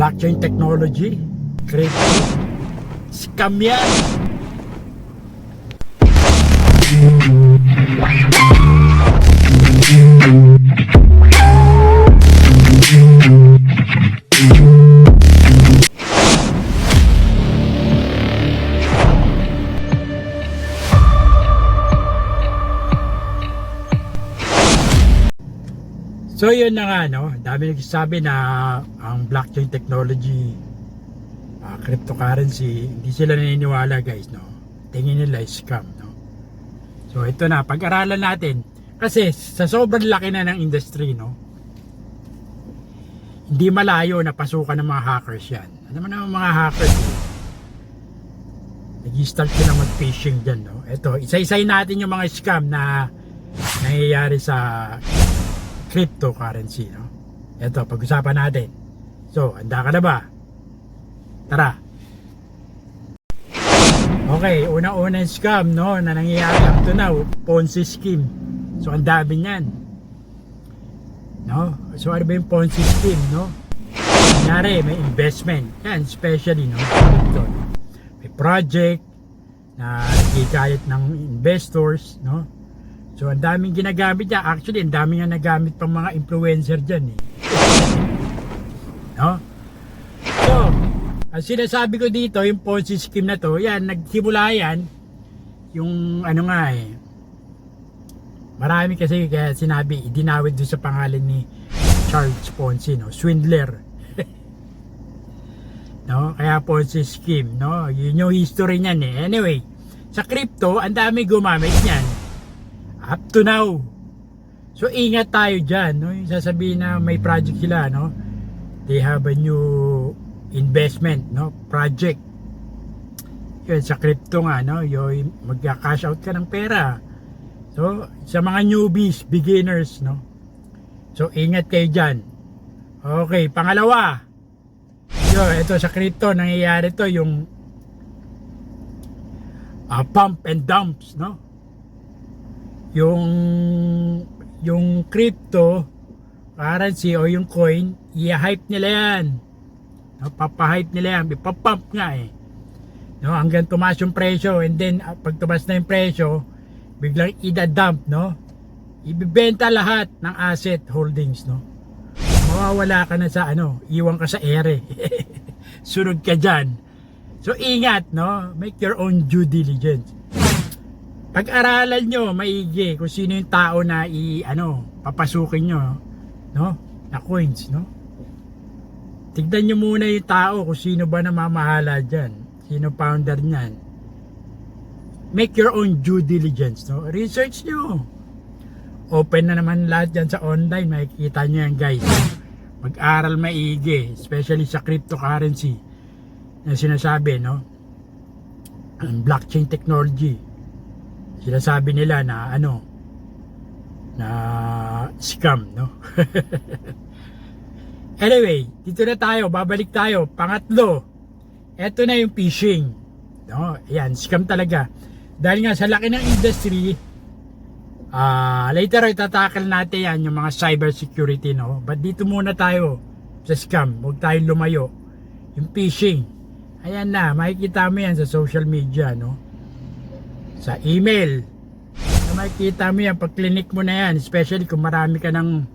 blockchain technology, crypto, scam yan. So yun na nga, no? Dami nagsasabi na ang blockchain technology, cryptocurrency, hindi sila naniniwala, guys, no? Tingin nila scam, no? So ito na, pag-aralan natin. Kasi sa sobrang laki na ng industry, no? Hindi malayo na pasukan ng mga hackers yan. Ano man ang mga hackers? Nag-start sila mag-phishing dyan, no? Ito, isa-isay natin yung mga scam na nangyayari sa cryptocurrency, no? Ito, pag-usapan natin. So, handa ka na ba? Tara. Okay, una-una scam, no, na nangyayari up to now, Ponzi scheme. So, ang dami niyan. No? So, ano ba yung Ponzi scheme, no? Kunyari, may investment. Yan, especially, no? Ito, no? May project na nagkikayat ng investors, no? So, ang daming ginagamit niya. Actually, ang daming nga nagamit pang mga influencer dyan, eh. No? So, ang sinasabi ko dito, yung Ponzi scheme na to, yan, nagsimula yan, yung ano nga eh, marami kasi kaya sinabi, idinawid doon sa pangalan ni Charles Ponzi, no? Swindler. No? Kaya Ponzi scheme, no? Yun yung history niyan, eh. Anyway, sa crypto, ang dami gumamit niyan. Up to now. So ingat tayo dyan, no? Yung sasabihin na may project sila, no? They have a new investment, no? Project. Yun, sa crypto nga, no? Yung magka-cash out ka ng pera. So sa mga newbies, beginners, no? So ingat kayo dyan. Okay, pangalawa. Yun, ito sa crypto, nangyayari to yung pump and dumps, no? Yung crypto currency o yung coin, i-hype nila yan, no? Papahype nila yan, ipapump nga eh, no? Hanggang tumaas yung presyo, and then pag tumaas na yung presyo, biglang idadump, no? Ibibenta lahat ng asset holdings, no? Mawawala ka na sa ano, iwan ka sa ere. Sunod ka dyan. So ingat, no? Make your own due diligence. Pag-aralan nyo maigi kung sino yung tao na papasukin nyo, no? Na coins, no? Tignan nyo muna yung tao kung sino ba namamahala dyan, sino founder nyan. Make your own due diligence, no? Research nyo. Open na naman lahat dyan sa online, makikita nyo yan, guys. Mag-aral maigi, especially sa cryptocurrency na sinasabi, no? Ang blockchain technology. Sinasabi nila na na scam, no? Anyway, dito na tayo, babalik tayo. Pangatlo, eto na yung phishing, no? Ayan, scam talaga. Dahil nga sa laki ng industry, later itatakal natin yan, yung mga cyber security, no? But dito muna tayo sa scam, huwag tayong lumayo. Yung phishing, ayan na, makikita mo yan sa social media, no? Sa email, na makikita mo yan, pag clinic mo na yan, especially kung marami ka ng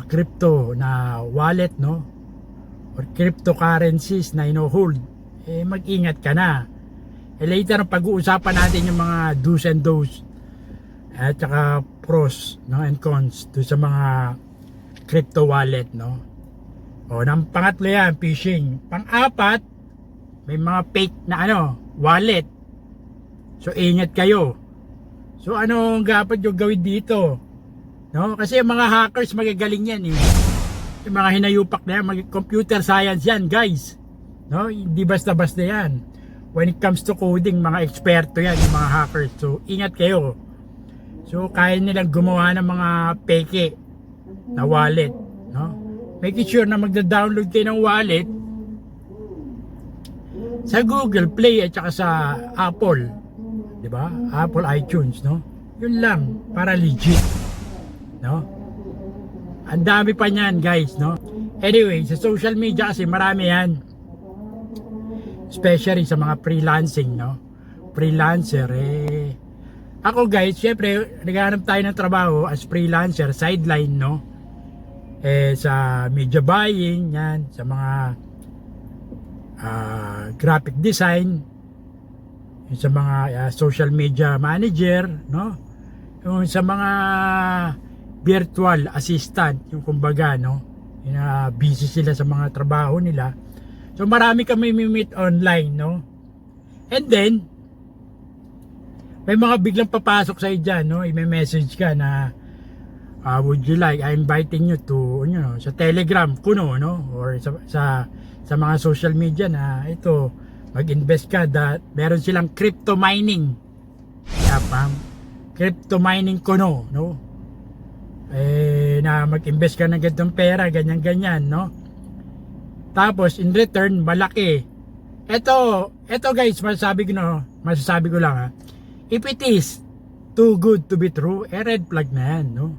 crypto na wallet, no? Or cryptocurrencies na ino-hold, eh mag-ingat ka na. Eh later, pag-uusapan natin yung mga do's and don'ts at saka pros, no, and cons do sa mga crypto wallet, no? O, ng pangatlo yan, phishing. Pang-apat, may mga fake na wallet. So ingat kayo. So ano ang dapat yung gawin dito? No? Kasi yung mga hackers magagaling yan eh. Yung mga hinayupak na yan, computer science yan, guys. No? Hindi basta-basta yan. When it comes to coding, mga eksperto yan, yung mga hackers. So ingat kayo. So kaya nilang gumawa ng mga peke na wallet, no? Make sure na magda-download kayo ng wallet sa Google Play at saka sa Apple, 'di ba? Apple iTunes, no? Yun lang para legit, no? Ang dami pa niyan, guys, no? Anyway, sa social media kasi marami yan. Especially sa mga freelancing, no? Freelancer, ako guys, syempre, naghahanap tayo ng trabaho as freelancer, sideline, no? Sa media buying, yan, sa mga graphic design, sa mga social media manager, no? Yung sa mga virtual assistant, yung kumbaga, no? Yung, busy sila sa mga trabaho nila. So marami kami meet online, no? And then may mga biglang papasok sa dyan, no? I-message ka na would you like, I'm inviting you to, you know, sa Telegram kuno, no? Or sa mga social media na ito, mag-invest ka meron silang crypto mining. Yapang crypto mining kuno, no? Na mag-invest ka ng ganitong pera, ganyan-ganyan, no? Tapos in return, malaki. Ito guys, masasabi ko lang, ha. If it is too good to be true, red flag na yan, no?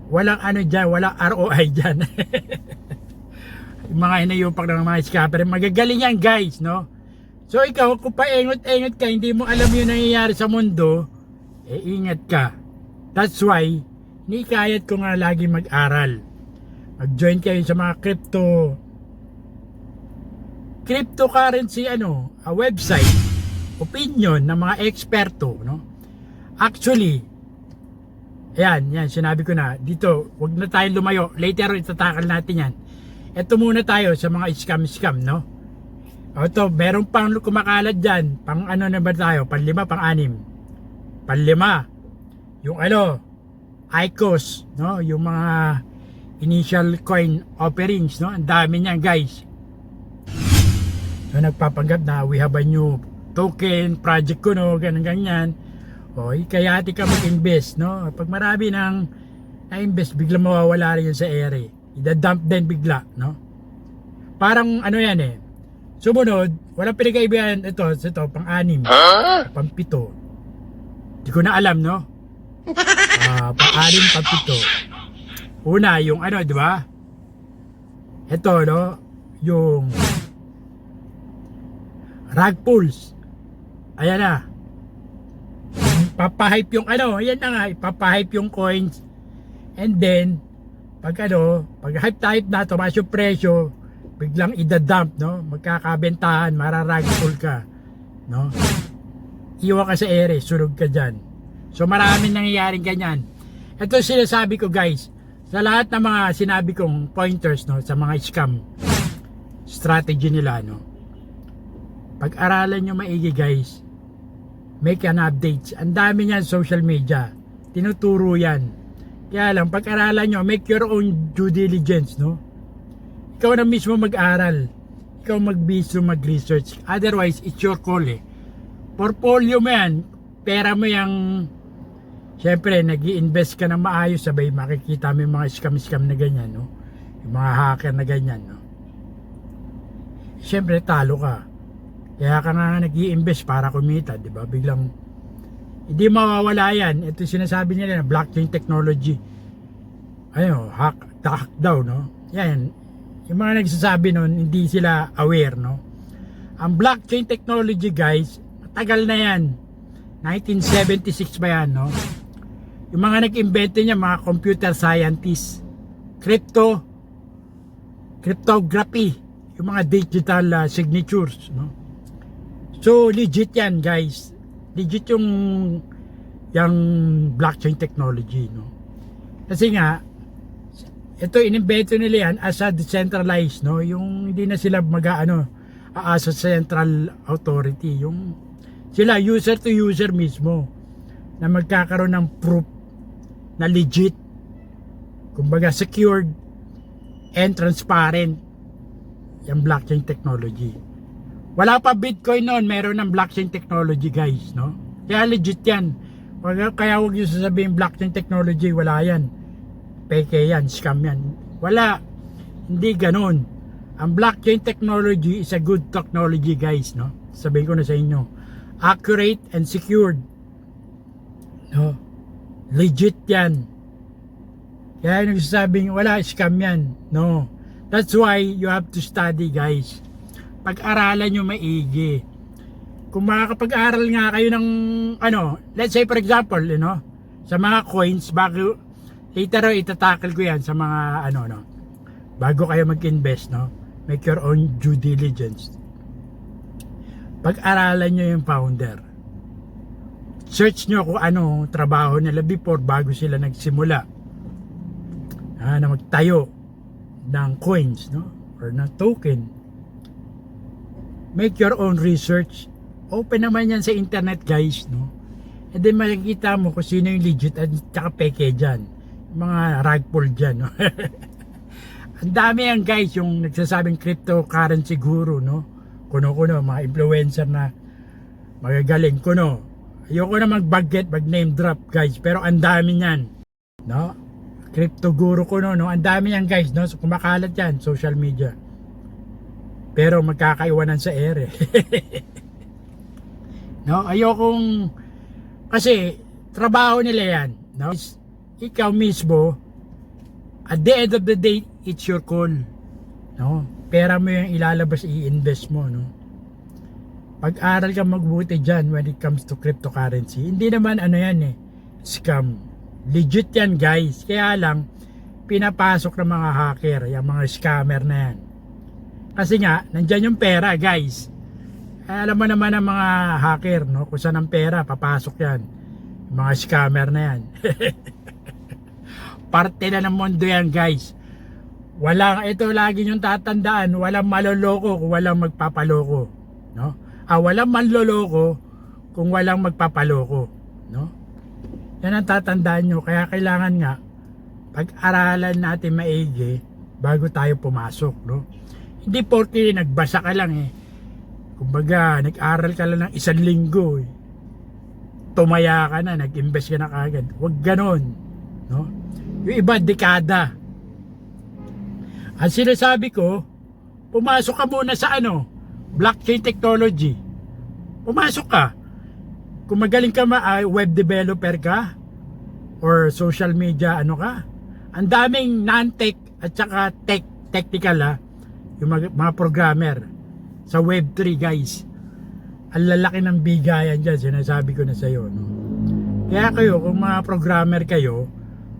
Walang ano dyan, walang ROI dyan. Yung mga inayupak ng mga scammer, magagaling yan guys, no? So ikaw, kung paengot-engot ka, hindi mo alam yung nangyayari sa mundo, ingat ka. That's why, nikayat ko nga lagi mag-aral. Mag-join kayo sa mga cryptocurrency, website, opinion ng mga eksperto, no? Actually, yan, sinabi ko na, dito, wag na tayong lumayo. Later, itatakal natin yan. Ito muna tayo sa mga scam, no? Ito, meron pang kumakalat dyan. Pang ano na ba tayo? Pang-5, pang-6. Pang-5. Yung ICOs, no? Yung mga initial coin offerings, no? Ang dami niyan, guys. So, nagpapanggap na we have a new token, project ko, no? Ganyan. O, kaya ka mag-invest, no? Pag marami nang na-invest, bigla mawawala rin yun sa ere. Ida-dump din bigla, no? Parang ano yan Sumunod, walang pinag-aibigan ito, pang-6, pang-7. Hindi ko na alam, no? Pang-6, pang-7. Una, yung di ba? Ito, no? Yung rug pulls. Ayan na. Papahype yung ayan na nga, ipapahype yung coins. And then, pag hype na, tumaas yung presyo, biglang idadump, no? Magkakabentahan, mararagful ka, no? Iwa ka sa ere, sunog ka dyan. So maraming nangyayaring ganyan. Ito sinasabi ko guys, sa lahat ng mga sinabi kong pointers, no? Sa mga scam strategy nila, no? Pag-aralan nyo maigi guys, make an updates. Ang dami niyan social media, tinuturo yan. Kaya lang, pag-aralan nyo, make your own due diligence, no? Ikaw na mismo mag-aral. Ikaw mag-research. Otherwise, it's your call, Portfolio mo yan. Pera mo yung, syempre, nag-i-invest ka na maayos, sabay makikita mo yung mga scam na ganyan, no? Yung mga hacker na ganyan, no? Syempre, talo ka. Kaya ka nga nag-i-invest para kumita, di ba? Biglang, hindi mawawala yan. Ito sinasabi nila na blockchain technology. Hack daw, no? Yan. Yung mga nagsasabi nun, hindi sila aware, no? Ang blockchain technology, guys, matagal na yan. 1976 ba yan, no? Yung mga nag-invento niya, mga computer scientists, cryptography, yung mga digital signatures, no? So, legit yan, guys. Legit yung blockchain technology, no? Kasi nga, ito inimbento nila yan as a decentralized, no? Yung hindi na sila as a central authority. Yung sila user to user mismo na magkakaroon ng proof na legit, kumbaga secured and transparent yung blockchain technology. Wala pa Bitcoin noon, meron ng blockchain technology, guys, no? Kaya legit yan. Kaya huwag nyo sasabihin blockchain technology, wala yan. Peke yan, scam yan. Wala. Hindi ganun. Ang blockchain technology is a good technology, guys, no? Sabihin ko na sa inyo. Accurate and secured. No? Legit yan. Kaya yung nagsasabing wala, scam yan. No. That's why you have to study, guys. Pag-aralan nyo maigi. Kung makakapag-aral nga kayo ng let's say for example, sa mga coins, bago later itatakil ko yan sa mga bago kayo mag-invest, make your own due diligence. Pag-aralan nyo yung founder. Search nyo kung ano trabaho nila before bago sila nagsimula na magtayo ng coins, or ng token. Make your own research. Open naman yan sa internet, guys, and then makikita mo kung sino yung legit at saka peke dyan, mga rug pull dyan, ang dami yan, guys, yung nagsasabing cryptocurrency guru, kuno mga influencer na magagaling, ayoko na mag name drop, guys, pero ang dami yan, crypto guru ang dami yan, guys, so kumakalat yan, social media, pero magkakaiwanan sa ere. Ayokong, kasi trabaho nila yan, ikaw mismo, at the end of the day, it's your call, pera mo yung ilalabas, i-invest mo, pag-aral ka magbuti dyan when it comes to cryptocurrency. Hindi naman scam, legit yan, guys, kaya lang pinapasok ng mga hacker, yung mga scammer na yan, kasi nga nandyan yung pera, guys. Alam mo naman ang mga hacker, kung saan ang pera papasok yan, yung mga scammer na yan. Parte na ng mundo yan, guys. Ito lagi yung tatandaan, walang maloloko kung walang magpapaloko, walang manloloko kung walang magpapaloko, yan ang tatandaan nyo. Kaya kailangan nga pag-aralan natin maigi bago tayo pumasok, hindi porke nagbasa ka lang kumbaga nag-aral ka lang ng 1 linggo tumaya ka na, nag-invest ka na kagad. Huwag ganon, yung iba dekada. Ang sinasabi ko, pumasok ka muna sa blockchain technology. Pumasok ka. Kung magaling ka web developer ka or social media ang daming non-tech at saka technical yung mga programmer sa Web3, guys. Ang lalaki ng bigayan dyan, sinasabi ko na sa iyo, Kaya kayo, kung mga programmer kayo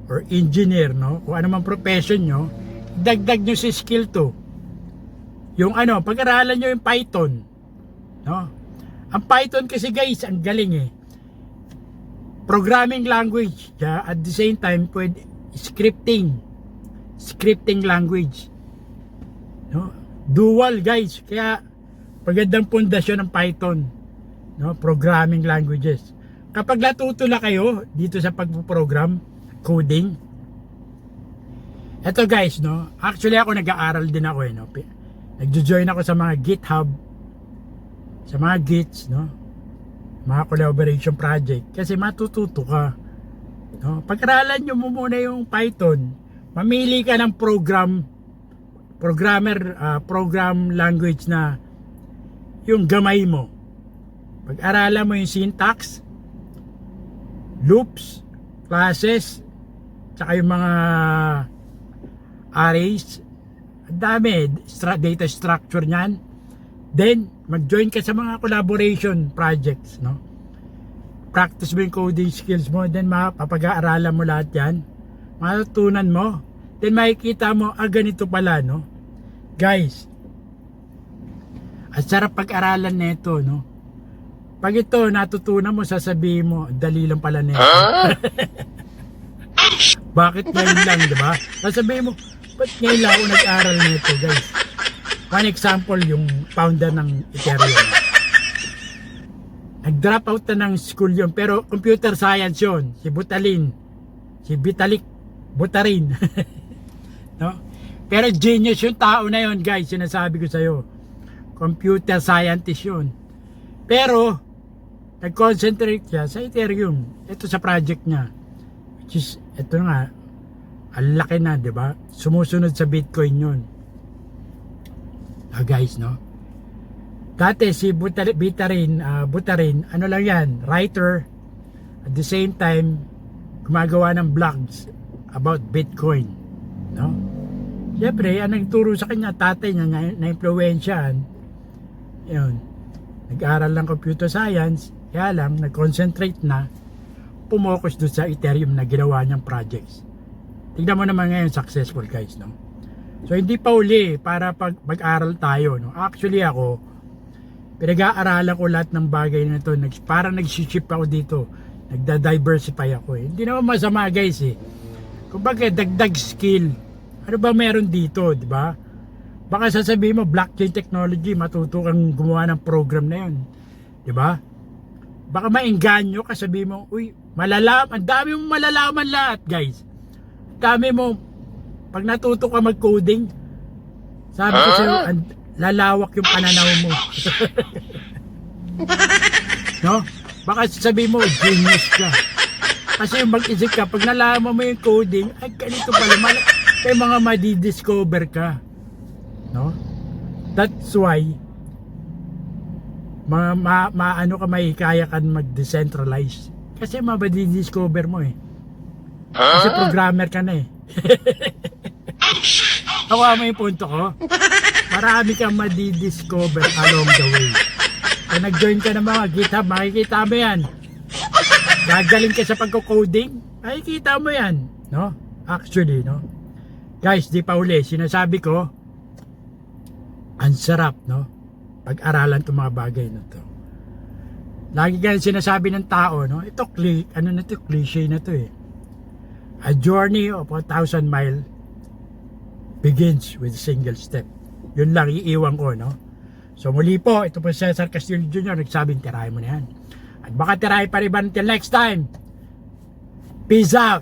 or engineer, kung ano mang profession nyo, dagdag nyo si skill to. Yung pag-aralan nyo yung Python, ang Python kasi, guys, ang galing programming language, at the same time scripting language, dual, guys. Kaya magandang pundasyon ng Python, programming languages. Kapag natuto na kayo dito sa pagpo-program, coding, eto, guys, actually ako nag-aaral din ako, nagjo-join ako sa mga GitHub, sa mga Gits, mga collaboration project, kasi matututo ka, pag-aralan nyo muna yung Python. Mamili ka ng program language na yung gamay mo. Pag-aralan mo yung syntax, loops, classes, tsaka yung mga arrays, ang dami, data structure niyan. Then mag-join ka sa mga collaboration projects, practice mo yung coding skills mo, then mapapag-aaralan mo lahat yan, matutunan mo, then makikita mo, ganito pala, guys. At sarap pag-aralan nito, pag ito natutunan mo, sasabihin mo, dali lang pala nito. Bakit ngayon lang, diba? Sasabihin mo, ba't ngayon lang ako nag-aral nito, guys? One example, yung founder ng Ethereum, nag-drop out na ng school yun, pero computer science yun, si Vitalik Buterin. Pero genius yung tao na yun, guys, sinasabi ko sa'yo, computer scientist yun, pero nag-concentrate siya sa Ethereum, ito sa project niya, which is, ito nga, ang laki na, diba? Sumusunod sa Bitcoin yun. Guys, dati si Buterin, ano lang yan, writer, at the same time gumagawa ng blogs about Bitcoin, Siyempre, ang nagturo sa kanya, tatay niya na-influensyahan. Yun. Nag-aral ng computer science, kaya lang, nag-concentrate na, pumokus doon sa Ethereum na ginawa niyang projects. Tignan mo naman ngayon, successful guys, no? So, hindi pa uli para pag mag-aral tayo, no? Actually ako, pinag-aaralan ko lahat ng bagay na ito. Parang nag-ship ako dito. Nagda-diversify ako eh. Hindi naman masama guys eh. Kumbaga, dagdag skill. Ano ba meron dito, di ba? Baka sasabihin mo, blockchain technology, matuto kang gumawa ng program na yun. Di ba? Baka maengganyo ka, sabihin mo, uy, malalaman, ang dami mong malalaman lahat, guys. Ang dami mo, pag natuto ka mag-coding, sabi ko sa'yo, lalawak yung pananaw mo. No? Baka sabihin mo, genius ka. Kasi yung mag-isip ka, pag nalaman mo yung coding, ay, ganito pala, may mga madidiscover ka. No? That's why maano ka, mahikaya ka mag-decentralize. Kasi madidiscover mo eh. Kasi programmer ka na eh. Nakuha mo yung punto ko? Marami kang madidiscover along the way. Kung nag-join ka ng mga GitHub, makikita mo yan. Gagaling ka sa pagko-coding, makikita mo yan. No? Actually, no? Guys, di pa uli, sinasabi ko, ang sarap, no? Pag-aralan itong mga bagay na to. Lagi ganyan sinasabi ng tao, no? Ito, ano na to, cliche na to eh. A journey of 1,000 miles begins with a single step. Yun lang, iiwan ko, no? So muli po, ito po si Cesar Castillo Jr. Nagsabing, tirahin mo na yan. At baka tirahin pa rin ba until next time. Peace out!